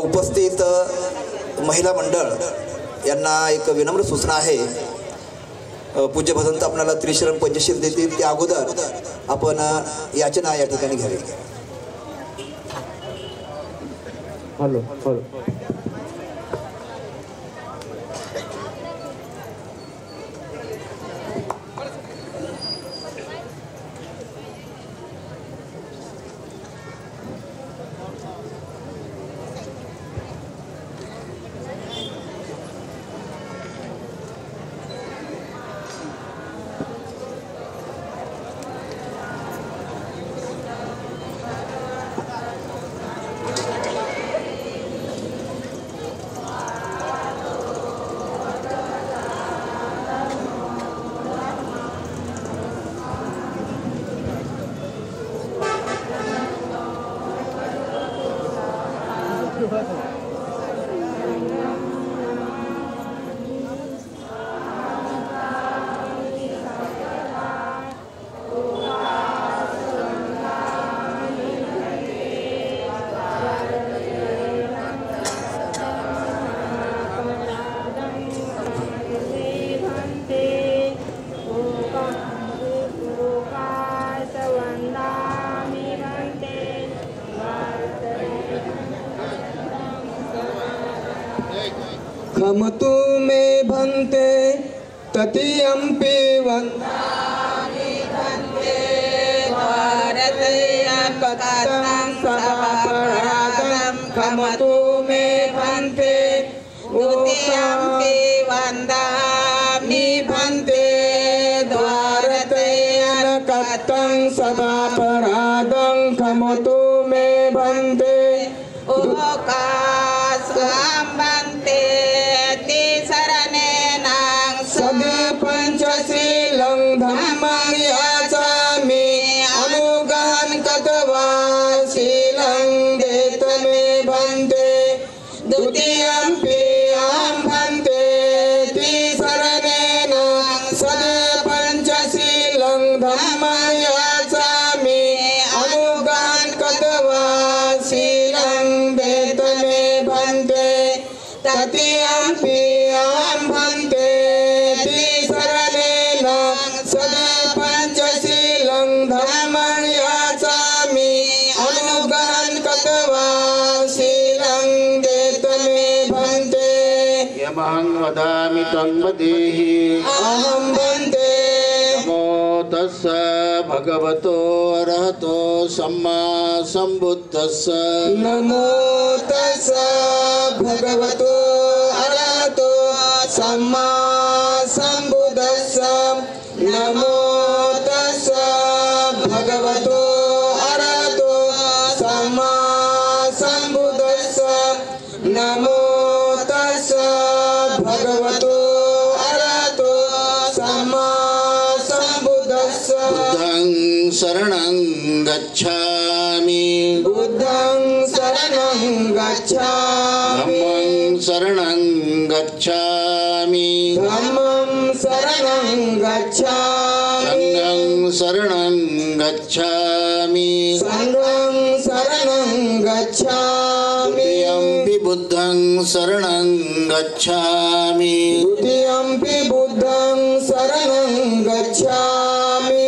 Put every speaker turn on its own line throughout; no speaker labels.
उपस्थित महिला मंडळ यांना एक विनम्र सूचना आहे. पूज्य भदंत आपल्याला त्रिशरण पंचशील देतील त्या अगोदर आपण याचना या ठिकाणी घ्यावी.
Hello hello.
खमतु मे भन्ते ततियम्पि वन्दामि भन्ते भारतया कथं सभापराधं खमतु मे भन्ते द्वितीयम्पि वन्दामि भन्ते भारतया कथं सभापराधं खमतु मे भन्ते पंचशीलं धम्मं याचामि अनुगहन कृत्वा शीलं देतमे भन्ते द्वितीयम्पि अहं भन्ते त्रिशरणेन सदा पंचशीलं धम्मं याचामि अनुगहन कृत्वा शीलं देतमे भन्ते तृतीयम्पि अहं भन्ते सदा पंचशीलं धम्मं याचामि अनुगहन कृत्वा शीलं देतमे भन्ते
यमहं वदामि त्वं वदेहि
अहं भन्ते.
नमो तस्स भगवतो अरहतो सम्मा सम्बुद्धस्स
नमो तस्स भगवतो अरहतो सम्मा सम्बुद्धस्स नमो तस्स भगवतो अरहतो सम्मा सम्बुद्धस्स नमो तस्स भगवतो अरहतो सम्मा सम्बुद्धस्स.
बुद्धं शरणं गच्छामि
बुद्धं शरणं गच्छामि
धम्मं शरणं गच्छामि
धम्मं शरणं गच्छामि
संघं शरणं गच्छामि
संघं शरणं गच्छामि
द्वितीयम्पि बुद्धं शरणं गच्छामि
द्वितीयम्पि बुद्धं शरणं गच्छामि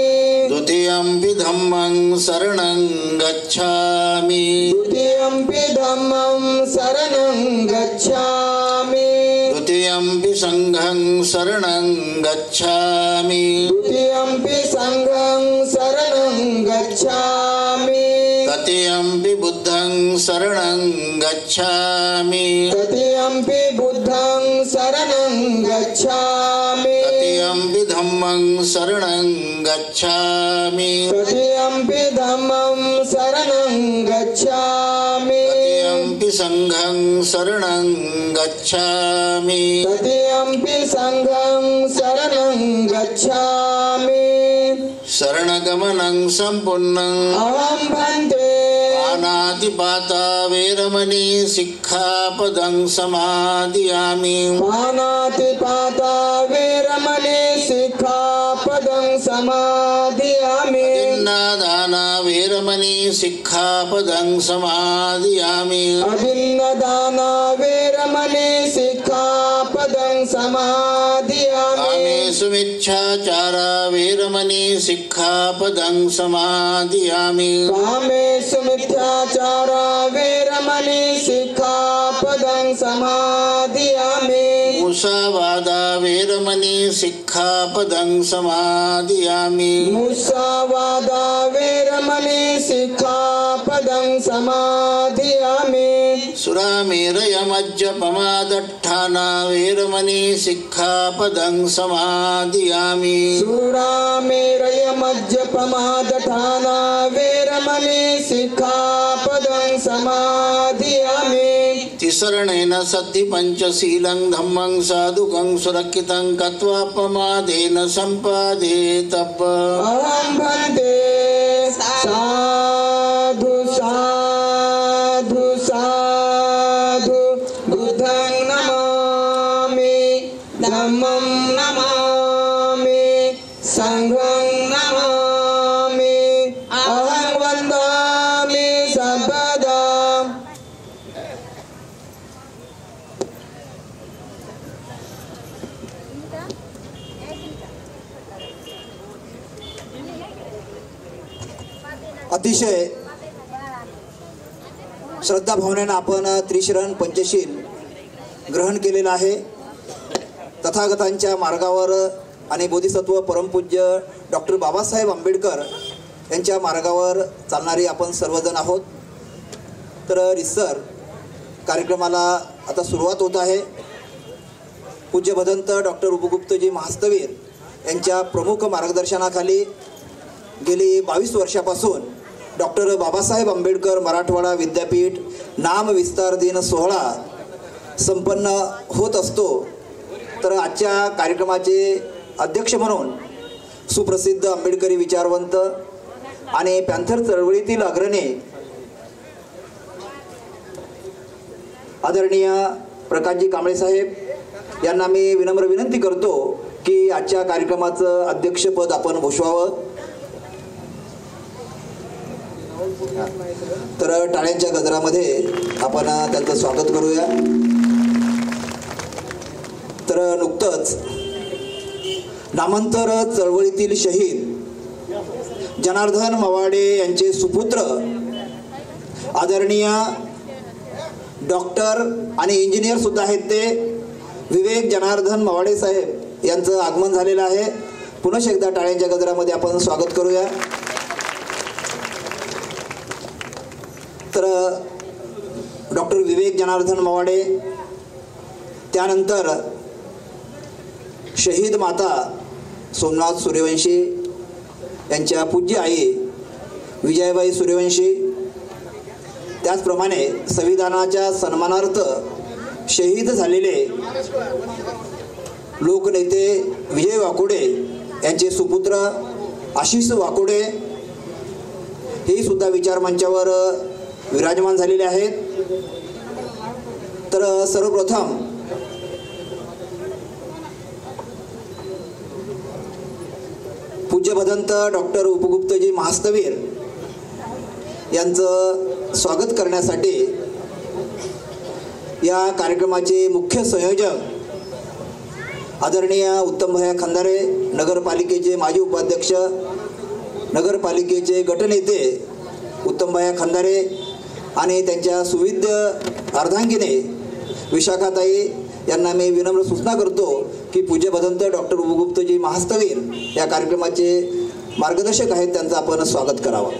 द्वितीयम्पि धम्मं शरणं गच्छामि
द्वितीयम्पि धम्मं शरणं गच्छामि
द्वितीयम्पि संघं शरणं गच्छामि
द्वितीयम्पि संघं शरणं गच्छामि
तृतीयम्पि बुद्धं शरणं गच्छामि
तृतीयम्पि बुद्धं शरणं गच्छामि
तृतीयम्पि धम्मं शरणं गच्छामि
तृतीयम्पि धम्मं शरणं गच्छामि
तृतीयम्पि संघं शरणं गच्छामि
तृतीयम्पि संघं शरणं गच्छामि
शरणगमनं सम्पूर्णं
अहं भन्ते
पानातिपाता वेरमणि सिक्खापदं समादियामि
पानातिपाता वेरमणि सिक्खापदं समादियामि
अभिन्नदाना वेरमणि सिक्खापदं समादियामि
अभिन्नदाना वेरमणि सिक्खापदं समादियामि
कामेषु मिच्छाचारा वेरमणि सिक्खापदं समादियामि
कामेषु मिथ्याचारा वेरमणि सिक्खापदं समादियामि
मुसावादा वेरमणि सिक्खापदं समादियामि
मुसावादा वेरमणि सिक्खापदं समादियामि
सुरामेरयमज्जपमादट्ठाना वेरमणि सिक्खापदं समादियामि
सुरामेरयमज्जपमादठाना वेरमणि सिक्खापदं समादियामि
तिसरणेन सद्धि पंचशीलं धम्मं साधुकं सुरक्षितं कत्वा प्रमादेन सम्पादे तप
अहं भन्ते साधु साधु साधु बुद्धं नमामि धम्मं नमामि संघं नमामि अहं वन्दामि सर्वदा
अतिशय श्रद्धा भावनेनं आपण त्रिशरण पंचशील ग्रहण केलेलं आहे. तथागतांच्या मार्गावर आणि बोधिसत्व परमपूज्य डॉक्टर बाबासाहेब आंबेडकर यांच्या मार्गावर चालणारी आपण सर्वजण आहोत. तर रिसर कार्यक्रमाला आता सुरुवात होत आहे. पूज्य भदंत डॉक्टर उपगुप्तजी महास्तवीर यांच्या प्रमुख मार्गदर्शनाखाली गेली 22 वर्षापासून डॉक्टर बाबासाहेब आंबेडकर मराठवाडा विद्यापीठ नाम विस्तार दिन सोहळा संपन्न होत असतो. तर आजच्या कार्यक्रमाचे अध्यक्ष म्हणून सुप्रसिद्ध आंबेडकरी विचारवंत आणि पॅन्थर चळवळीतील अग्रणी आदरणीय प्रकाशजी कांबळे साहेब यांना मी विनम्र विनंती करतो की आजच्या कार्यक्रमाचं अध्यक्षपद आपण भूषवावं. तर टाळ्यांच्या गजरामध्ये आपण त्यांचं स्वागत करूया. तर नुकतंच नामांतर चळवळीतील शहीद जनार्दन मवाडे यांचे सुपुत्र आदरणीय डॉक्टर आणि इंजिनियर सुद्धा आहेत ते विवेक जनार्दन मवाडे साहेब यांचं आगमन झालेलं आहे. पुन्हा एकदा टाळ्यांच्या गजरामध्ये आपण स्वागत करूया. तर डॉक्टर विवेक जनार्दन मवाडे, त्यानंतर शहीद माता सोमनाथ सूर्यवंशी यांच्या पूज्य आई विजयाबाई सूर्यवंशी, त्याचप्रमाणे संविधानाच्या सन्मानार्थ शहीद झालेले लोकनेते विजय वाकोडे यांचे सुपुत्र आशिष वाकोडे हे सुद्धा विचारमंचावर विराजमान झालेले आहेत. तर सर्वप्रथम पूज्य भदंत डॉक्टर उपगुप्तजी महास्तवीर यांचं स्वागत करण्यासाठी या कार्यक्रमाचे मुख्य संयोजक आदरणीय उत्तमभैया खंदारे, नगरपालिकेचे माजी उपाध्यक्ष, नगरपालिकेचे गटनेते उत्तमभैया खंदारे आणि त्यांच्या सुविद्य अर्धांगिने विशाखाताई यांना मी विनम्र सूचना करतो की पूज्य भदंत डॉक्टर उपगुप्तजी महास्तवीर या कार्यक्रमाचे मार्गदर्शक आहेत, त्यांचं आपण स्वागत करावं.